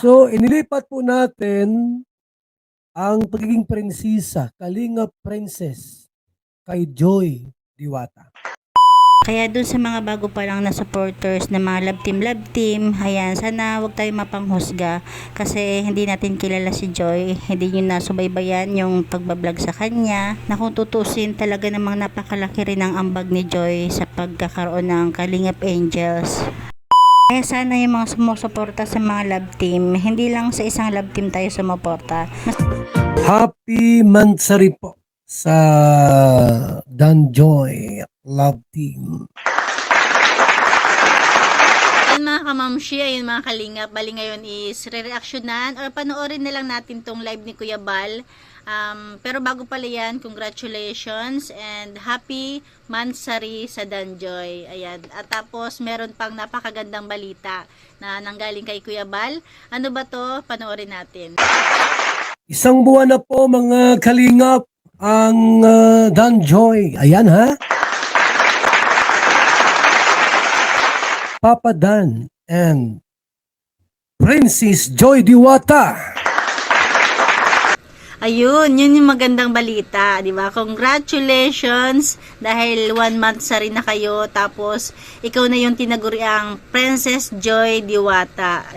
So, inilipat po natin ang pagiging prinsesa, Kalinga Princess, kay Joy Diwata. Kaya dun sa mga bago pa lang na supporters na mga love team, ayan, sana wag tayo mapanghusga kasi hindi natin kilala si Joy, hindi nyo nasubaybayan yung pagbablog sa kanya, na kung tutusin talaga namang napakalaki rin ang ambag ni Joy sa pagkakaroon ng Kalingap Angels. Kaya sana yung mga sumusuporta sa mga love team, hindi lang sa isang love team tayo sumuporta. Happy Mansari po sa Danjoy Love Team. Ayun mga kamamshi, ayun mga kalingap, bali ngayon is re-reactionan or panoorin na lang natin tong live ni Kuya Bal. Pero bago pala yan, congratulations and happy Mansari sa Danjoy. Ayan. At tapos meron pang napakagandang balita na nanggaling kay Kuya Bal. Ano ba to? Panoorin natin. Isang buwan na po mga kalingap ang Danjoy. Ayan ha. Papa Dan and Princess Joy Diwata. Ayun, yun yung magandang balita, di ba? Congratulations dahil 1 month sa rin na kayo, tapos ikaw na yung tinaguriang Princess Joy Diwata.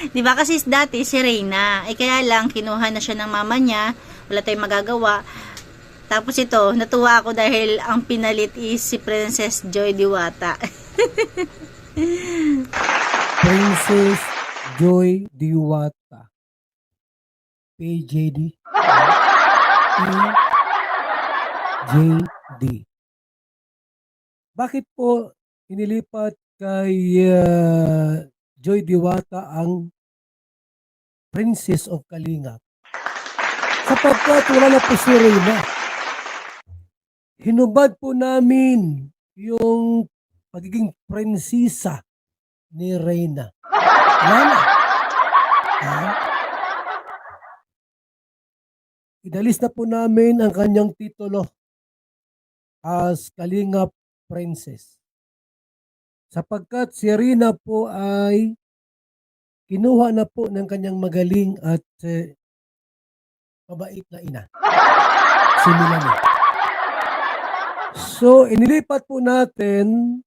Di ba kasi dati si Reyna, kaya lang kinuha na siya ng mama niya, wala tayong magagawa. Tapos ito, natuwa ako dahil ang pinalit is si Princess Joy Diwata. Princess Joy Diwata. PJD. PJD. Bakit po inilipat kay Joy Diwata ang Princess of Kalinga? Sapagkat wala na po si Reyna. Hinubad po namin yung pagiging prinsesa ni Reyna. Wala na. Idalis na po namin ang kanyang titulo as Kalinga Princess. Sapagkat si Reyna po ay kinuha na po ng kanyang magaling at mabait na ina. Si Melanie. So, inilipat po natin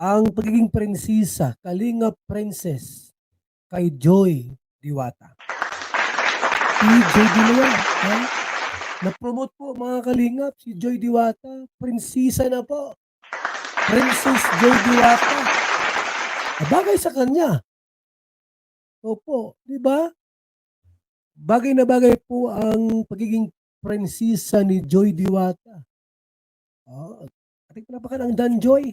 ang pagiging prinsesa, Kalinga Princess, kay Joy Diwata. PJD na yan. Ha? Na-promote po mga kalingap si Joy Diwata. Prinsesa na po. Princess Joy Diwata. Bagay sa kanya. Opo, di ba? Bagay na bagay po ang pagiging prinsesa ni Joy Diwata. Oh, ating pinapakan ang Danjoy.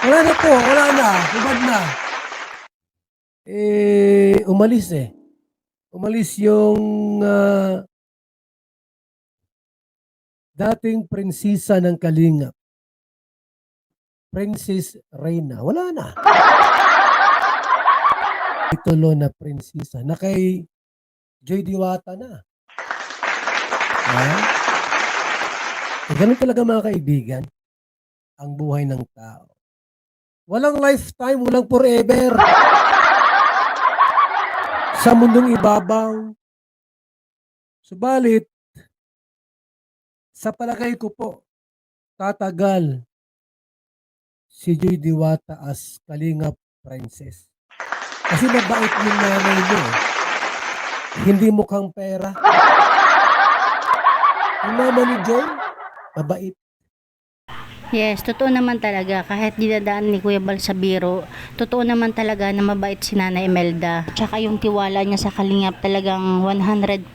Wala na po, wala na. Hubad na. Umalis eh. Umalis yung dating prinsesa ng Kalinga. Princess Reyna. Wala na. Titulo na prinsesa. Na kay Joy Diwata na. Ganun talaga mga kaibigan ang buhay ng tao. Walang lifetime, walang forever. Sa mundong ibabaw. Subalit, sa palagay ko po, tatagal si Joy Diwata as Kalinga Princess. Kasi mabait yung nanay mo. Hindi mukhang pera. Yung mama ni Joy, mabait. Yes, totoo naman talaga. Kahit dinadaan ni Kuya Bal sa biro, totoo naman talaga na mabait si Nanay Imelda. Tsaka yung tiwala niya sa Kalingap talagang 100%.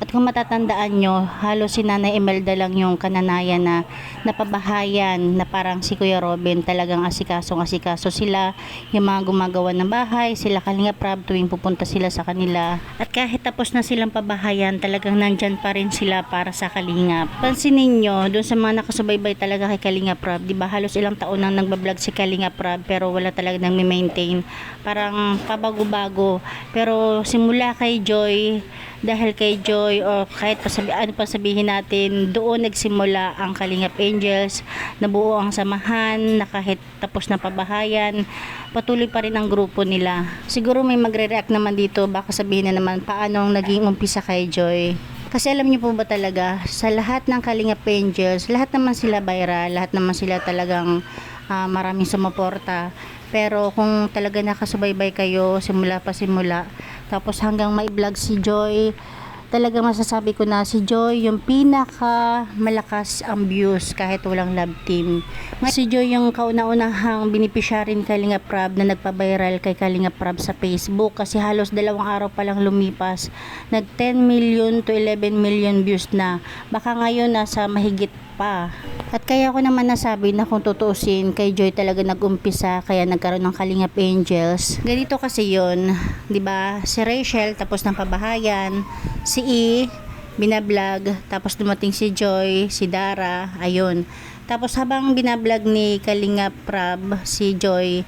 At kung matatandaan nyo, halos si Nanay Imelda lang yung kananayan na napabahayan na parang si Kuya Robin talagang asikaso sila. Yung mga gumagawa ng bahay, sila Kalingap Rab tuwing pupunta sila sa kanila. At kahit tapos na silang pabahayan, talagang nandyan pa rin sila para sa Kalingap. Pansinin nyo, doon sa mga nakasubaybay talaga kay Kalinga Prab. Diba halos ilang taon nang nagbablog si Kalinga Prab pero wala talaga nang maintain. Parang pabago-bago. Pero simula kay Joy, dahil kay Joy o kahit ano pa sabihin natin, doon nagsimula ang Kalingap Angels, nabuo ang samahan, na kahit tapos na pabahayan, patuloy pa rin ang grupo nila. Siguro may magre-react naman dito, baka sabihin na naman paano naging umpisa kay Joy. Kasi alam niyo po ba talaga, sa lahat ng Kalingap Angels, lahat naman sila viral, lahat naman sila talagang maraming sumuporta. Pero kung talaga nakasubaybay kayo, simula, tapos hanggang may vlog si Joy, talaga masasabi ko na si Joy yung pinaka malakas ang views kahit walang love team. Si Joy yung kauna-unahang beneficiary ni Kalinga Prab na nagpa-viral kay Kalinga Prab sa Facebook, kasi halos 2 araw pa lang lumipas, nag 10 million to 11 million views na. Baka ngayon nasa mahigit pa. At kaya ko naman nasabi na kung tutuusin, kay Joy talaga nag-umpisa, kaya nagkaroon ng Kalingap Angels. Ganito kasi yun, 'di ba? Si Rachel tapos ng pabahayan, si E binablog, tapos dumating si Joy, si Dara, ayun. Tapos habang binablog ni Kalingap Prab si Joy,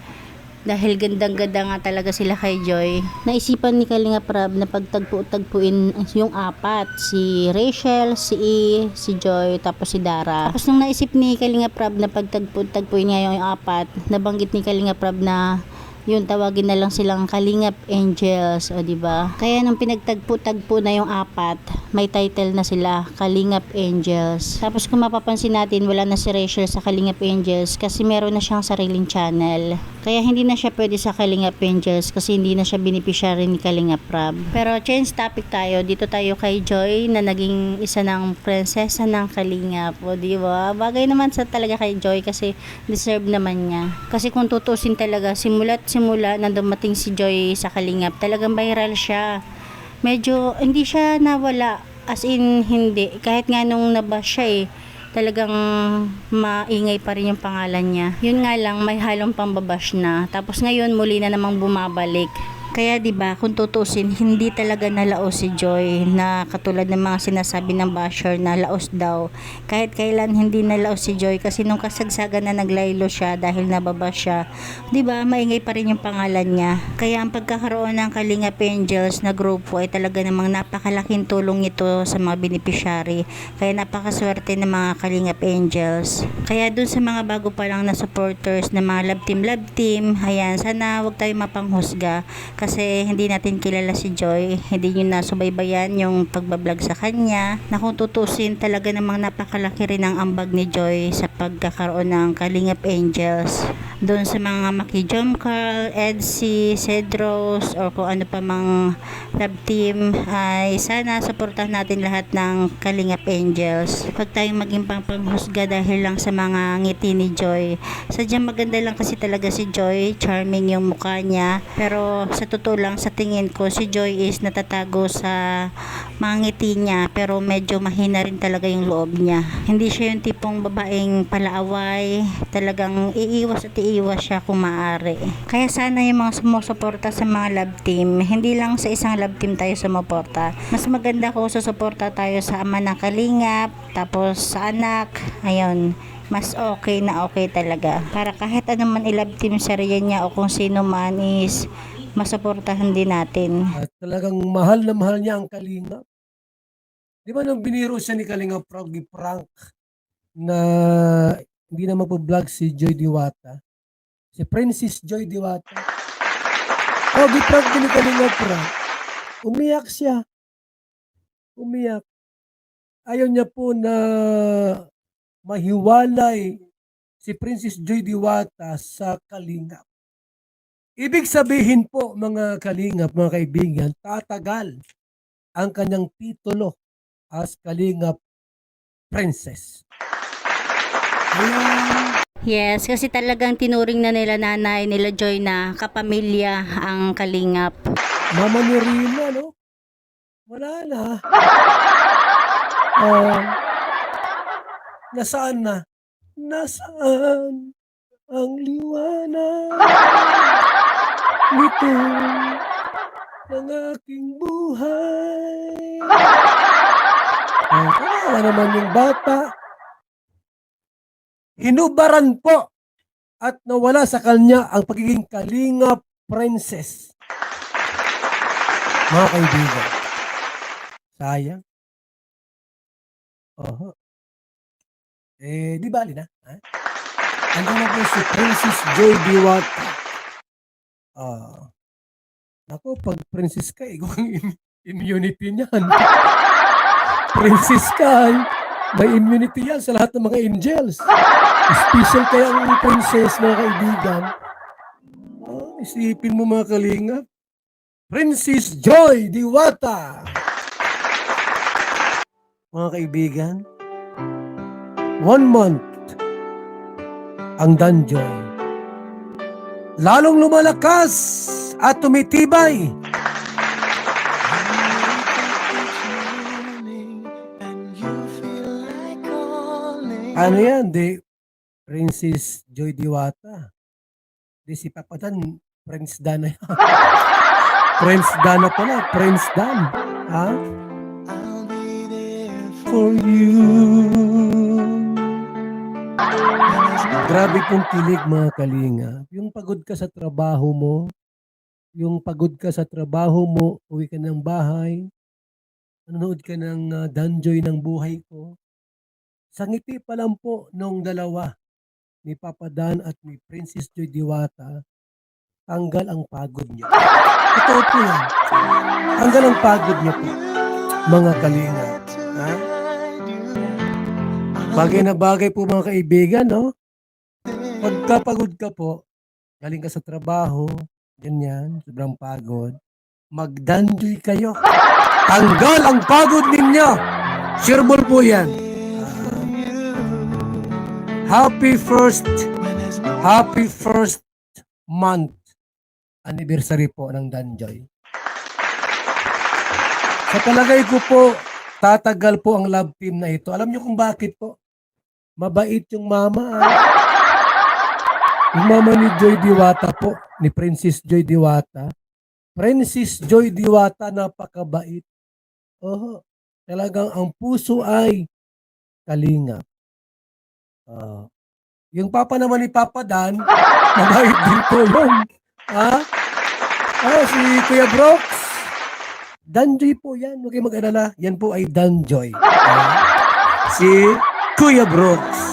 dahil gandang-ganda nga talaga sila kay Joy, naisipan ni Kalinga Prab na pagtagpuin yung apat, si Rachel, si E, si Joy, tapos si Dara. Tapos nung naisip ni Kalinga Prab na pagtagpuin nga yung apat, nabanggit ni Kalinga Prab na yun, tawagin na lang silang Kalingap Angels, o diba? Kaya nung pinagtagpo na yung apat, may title na sila, Kalingap Angels. Tapos kung mapapansin natin, wala na si Rachel sa Kalingap Angels kasi meron na siyang sariling channel. Kaya hindi na siya pwede sa Kalingap Angels kasi hindi na siya beneficiary ni Kalingap Prab. Pero change topic tayo, dito tayo kay Joy na naging isa ng prinsesa ng Kalingap, o diba? Bagay naman sa talaga kay Joy kasi deserve naman niya. Kasi kung tutusin talaga, simula nang dumating si Joy sa Kalingap, talagang viral siya. Medyo hindi siya nawala, as in hindi, kahit nga nung nabash siya talagang maingay pa rin yung pangalan niya. Yun nga lang, may halong pambabash na. Tapos ngayon muli na namang bumabalik. Kaya 'di ba, kung tutusin, hindi talaga nalaos si Joy, na katulad ng mga sinasabi ng basher na laos daw. Kahit kailan hindi nalaos si Joy, kasi nung kasagsagan na naglaylo siya dahil nababa siya, 'di ba, maingay pa rin yung pangalan niya. Kaya ang pagkakaroon ng Kalingap Angels na grupo ay talaga namang napakalaking tulong ito sa mga beneficiary. Kaya napakaswerte ng mga Kalingap Angels. Kaya dun sa mga bago pa lang na supporters ng mga love team, ayan, sana wag tayo mapanghusga. Kasi hindi natin kilala si Joy, hindi nyo nasubaybayan yung pagbablog sa kanya, na kung tutusin talaga namang napakalaki rin ang ambag ni Joy sa pagkakaroon ng Kalingap Angels. Doon sa mga Maki Jom Carl, Edsy, Cedros, o kung ano pa mang love team, ay sana supportahan natin lahat ng Kalingap Angels. Huwag tayong maging panghusga dahil lang sa mga ngiti ni Joy. Sadyang maganda lang kasi talaga si Joy, charming yung mukha niya, pero sa totoo lang, sa tingin ko, si Joy is natatago sa mga ngiti niya, pero medyo mahina rin talaga yung loob niya. Hindi siya yung tipong babaeng palaaway, talagang iiwas siya kung maaari. Kaya sana yung mga sumusuporta sa mga love team, hindi lang sa isang love team tayo sumuporta. Mas maganda kung susuporta tayo sa ama ng Kalingap, tapos sa anak, ayun, mas okay talaga. Para kahit anong man i-love team sa riyan niya o kung sino man is masuportahan din natin. At talagang mahal na mahal niya ang Kalingap. Di ba nung biniro siya ni Kalingap Prab, prank na hindi na magpo-vlog si Joy Diwata, si Princess Joy Diwata. Prank din ni Kalingap Prab. Umiyak siya. Umiyak. Ayaw niya po na mahiwalay si Princess Joy Diwata sa Kalingap. Ibig sabihin po, mga Kalingap, mga kaibigan, tatagal ang kanyang titulo as Kalingap Princess. Ayan. Yes, kasi talagang tinuring na nila nanay nila Joy na kapamilya ang Kalingap. Mama ni Rina, no? Wala na. Nasaan na? Nasaan ang liwanag nito ng aking buhay? Kawawa naman yung bata. hinubaran po at nawala sa kanya ang pagiging Kalinga Princess. Mga kaibigan, sayang. Oho. Di bali na. Ha? Andiyan na po si Princess Joy Diwata. Naku, pag princess ka, ikaw ang immunity niyan. Princess ka, may immunity yan sa lahat ng mga angels. Special kaya ang princess, mga kaibigan. Isipin mo mga kalingap. Princess Joy Diwata. Mga kaibigan, 1 month ang Danjoy. Lalong lumalakas at tumitibay. Ano yan? Princess Joy Diwata. Si Papa Dan, Prince Dan na yan. Prince Dan na pala. Prince Dan. Ha? For you. Grabe pong kilig mga kalinga. Yung pagod ka sa trabaho mo, uwi ka ng bahay, nanonood ka ng Danjoy ng buhay ko. Sa ngiti pa lang po nung dalawa, ni Papa Dan at ni Princess Joy Diwata, tanggal ang pagod niyo. Totoo po yan. Tanggal ang pagod niyo po, mga kalinga. Ha? Bagay na bagay po mga kaibigan, no? Pagkapagod ka po, galing ka sa trabaho, ganyan, sobrang pagod, mag-danjoy kayo. Tanggal ang pagod ninyo. Sureball po yan. Happy first month anniversary po ng Danjoy. Sa palagay ko po, tatagal po ang love team na ito. Alam niyo kung bakit po? Mabait yung mama. Yung mama ni Joy Diwata po, ni Princess Joy Diwata. Princess Joy Diwata, napakabait. Talagang ang puso ay kalinga. Yung papa naman ni Papa Dan, mabait din po yun. Si Kuya Brooks, Danjoy po yan. Huwag kayong mag-alala. Yan po ay Danjoy. Si Kuya Brooks.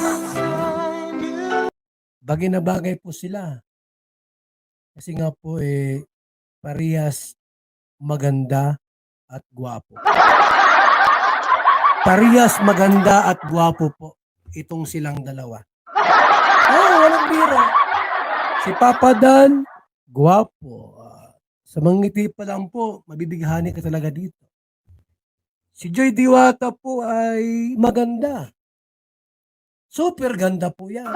Bagay na bagay po sila. Kasi nga po parehas maganda at gwapo. Parehas maganda at gwapo po itong silang dalawa. Walang biro. Si Papa Dan, gwapo. Sa mga ngiti pa lang po, mabibighani ka talaga dito. Si Joy Diwata po ay maganda. Super ganda po yan.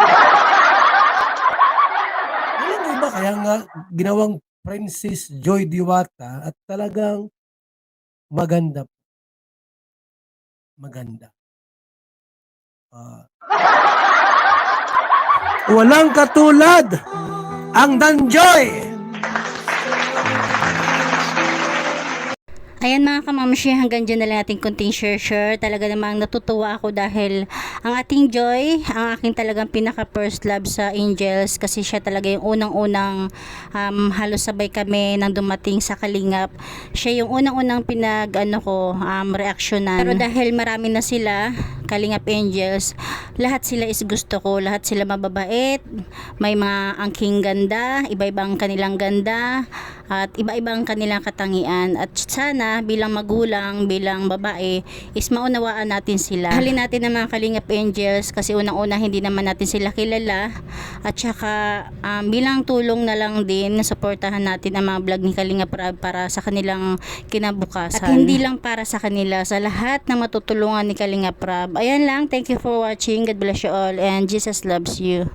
Alam mo ba, kaya nga ginawang Princess Joy Diwata at talagang maganda po. Maganda. Walang katulad ang Danjoy. Ayan mga kamamshi, hanggang dyan na lang ating kunting share. Talaga namang natutuwa ako dahil ang ating Joy, ang aking talagang pinaka first love sa Angels, kasi siya talaga yung unang-unang halos sabay kami nang dumating sa Kalingap. Siya yung unang-unang reaksyonan. Pero dahil marami na sila, Kalingap Angels, lahat sila is gusto ko, lahat sila mababait, may mga angking ganda, iba-ibang kanilang ganda, at iba-ibang kanilang katangian. At sana bilang magulang, bilang babae, is maunawaan natin sila. Halin natin ang mga Kalingap Angels kasi unang-una hindi naman natin sila kilala, at saka bilang tulong na lang din, suportahan natin ang mga vlog ni Kalingap Rab para sa kanilang kinabukasan. At hindi lang para sa kanila, sa lahat na matutulungan ni Kalingap Rab. Ayan lang, thank you for watching. God bless you all and Jesus loves you.